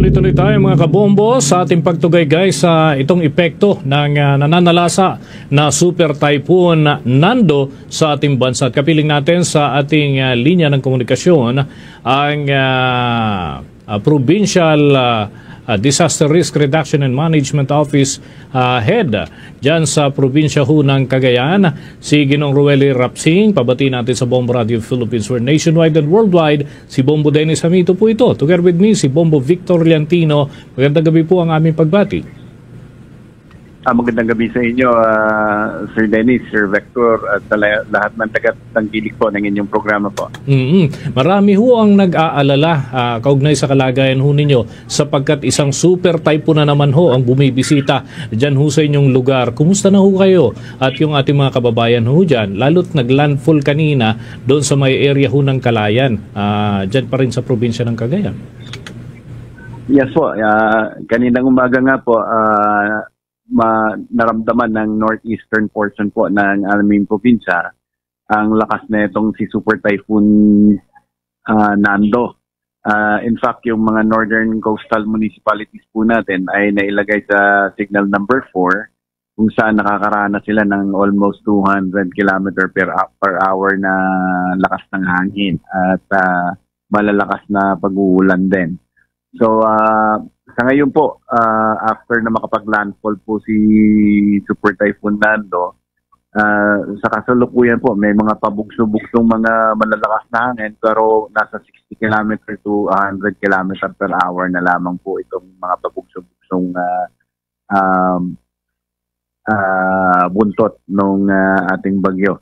Tuloy-tuloy tayo mga kabombo sa ating pagtugaygay sa itong epekto ng nananalasa na Super Typhoon Nando sa ating bansa. At kapiling natin sa ating linya ng komunikasyon ang Provincial Disaster Risk Reduction and Management Office Head dyan sa probinsya ho ng Cagayan, si Ginong Rueli Rapsing. Pabati natin sa Bombo Radio Philippines, where nationwide and worldwide, si Bombo Dennis Hamito po ito. Together with me, si Bombo Victor Liantino. Magandang gabi po ang aming pagbati. Magandang gabi sa inyo, Sir Dennis, Sir Victor, at lahat ng taga-tanggilik po ng inyong programa po. Marami ho ang nag-aalala kaugnay sa kalagayan ho ninyo sapagkat isang super typhoon na naman ho ang bumibisita dyan ho sa inyong lugar. Kumusta na ho kayo at yung ating mga kababayan ho dyan? Lalo't nag-landfall kanina doon sa may area ho ng Kalayan, dyan pa rin sa probinsya ng Cagayan. Yes po, kaninang umaga nga po, naramdaman ng northeastern portion po ng aming probinsya ang lakas na itong si Super Typhoon Nando. In fact, yung mga northern coastal municipalities po natin ay nailagay sa signal number 4 kung saan nakakaranas sila ng almost 200 km per hour na lakas ng hangin at malalakas na pag-uulan din. So, sa ngayon po, after na makapag-landfall po si Super Typhoon Nando, sa kasalukuyan po, may mga pabugso-bugsong mga malalakas na hangin, pero nasa 60 km to 100 km per hour na lamang po itong mga pabugso-bugsong buntot ng ating bagyo.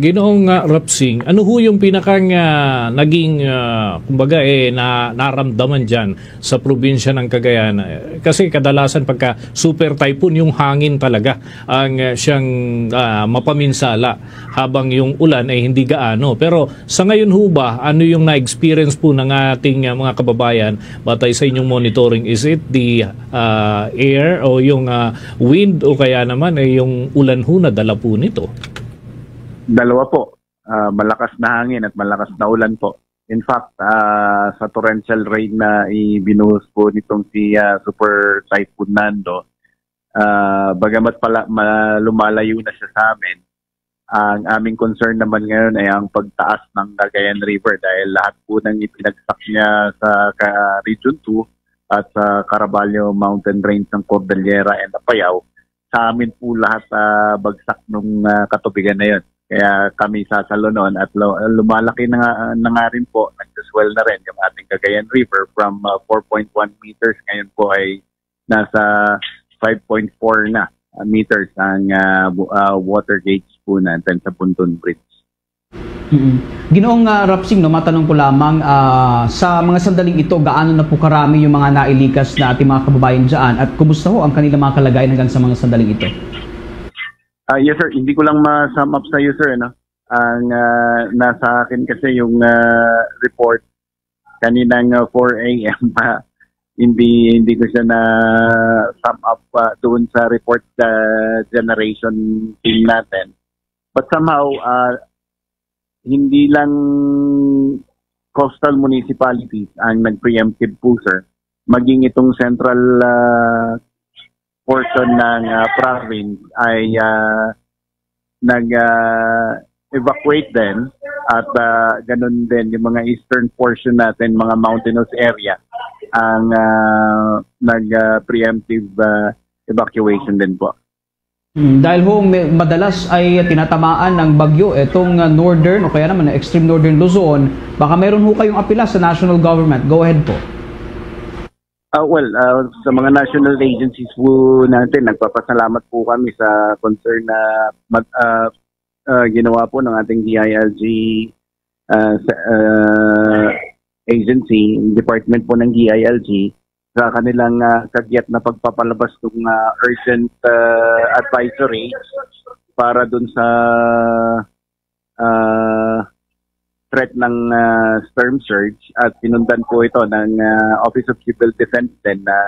Ginoong Rapsing, ano ho yung pinakang naging kumbaga naramdaman dyan sa probinsya ng Cagayan? Kasi kadalasan pagka super typhoon, yung hangin talaga ang siyang mapaminsala habang yung ulan ay hindi gaano. Pero sa ngayon ho ba, ano yung na-experience po ng ating mga kababayan batay sa inyong monitoring? Is it the air o yung wind o kaya naman ay yung ulan ho na dala po nito? Dalawa po, malakas na hangin at malakas na ulan po. In fact, sa torrential rain na ibinuhos po nitong si Super Typhoon Nando, bagamat pala lumalayo na siya sa amin, ang aming concern naman ngayon ay ang pagtaas ng Cagayan River dahil lahat po ng ipinagsak niya sa Region 2 at sa Caraballo Mountain Range ng Cordillera and Apayao, sa amin po lahat bagsak nung katubigan na yun. Kaya kami sasalunon at lumalaki na nga rin po, nag-swell na rin yung ating Cagayan River from 4.1 meters. Ngayon po ay nasa 5.4 na meters ang water gauge po natin sa Punton Bridge. Ginoong Rapsing, matanong ko lamang, sa mga sandaling ito, gaano na po karami yung mga nailikas na ating mga kababayan dyan at kumusta ho ang kanilang mga kalagayan hanggang sa mga sandaling ito? Yes sir, hindi ko lang ma-sum up sa iyo sir. Ang nasa akin kasi yung report kaninang 4 a.m. Hindi ko siya na sum up doon sa report generation team natin. But somehow, hindi lang coastal municipalities ang nag-preemptive po sir. Maging itong central portion ng province ay nag-evacuate din at ganun din yung mga eastern portion natin, mga mountainous area ang nag-preemptive evacuation din po. Dahil ho madalas ay tinatamaan ng bagyo itong northern o kaya naman extreme northern Luzon, baka meron ho kayong apela sa national government. Go ahead po. Sa mga national agencies po natin, nagpapasalamat po kami sa concern na ginawa po ng ating DILG agency, department po ng DILG, sa kanilang kagyat na pagpapalabas ng urgent advisory para dun sa threat ng storm surge at pinundan po ito ng Office of Civil Defense din na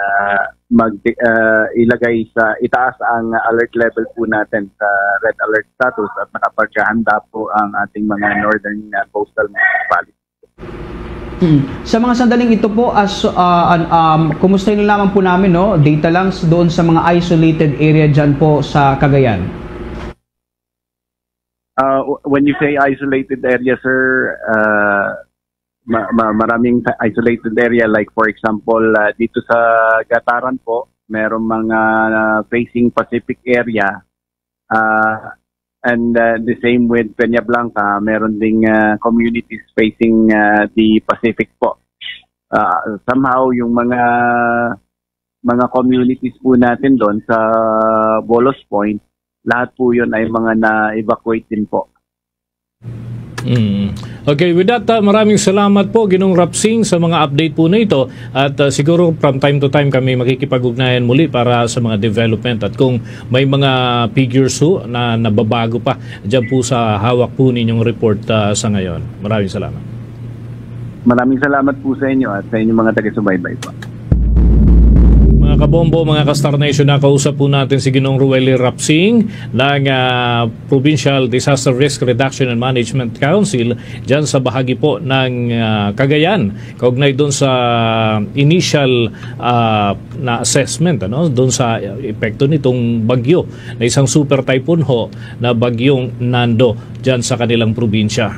itaas ang alert level po natin sa red alert status at nakapaghahanda po ang ating mga northern coastal municipalities. Sa mga sandaling ito po, kumustahin na lamang po namin, no? Data lang doon sa mga isolated area dyan po sa Cagayan. When you say isolated area, sir, maraming isolated area. Like for example, dito sa Gataran po, merong mga facing Pacific area. And the same with Peña Blanca, meron ding communities facing the Pacific po. Somehow yung mga communities po natin doon sa Bolos Point, lahat po yun ay mga na-evacuate din po. Okay, with that, maraming salamat po Ginoong Rapsing sa mga update po na ito at siguro from time to time kami makikipag-ugnayan muli para sa mga development at kung may mga figures po na nababago pa dyan po sa hawak po ninyong report sa ngayon. Maraming salamat. Maraming salamat po sa inyo at sa inyong mga taga-subaybay po. Mga kabombo, mga ka-Star Nation, nakausap po natin si Ginoong Ruely Rapsing ng Provincial Disaster Risk Reduction and Management Council dyan sa bahagi po ng Cagayan. Kaugnay doon sa initial na assessment, doon sa epekto nitong bagyo na isang super typhoon ho na bagyong Nando dyan sa kanilang probinsya.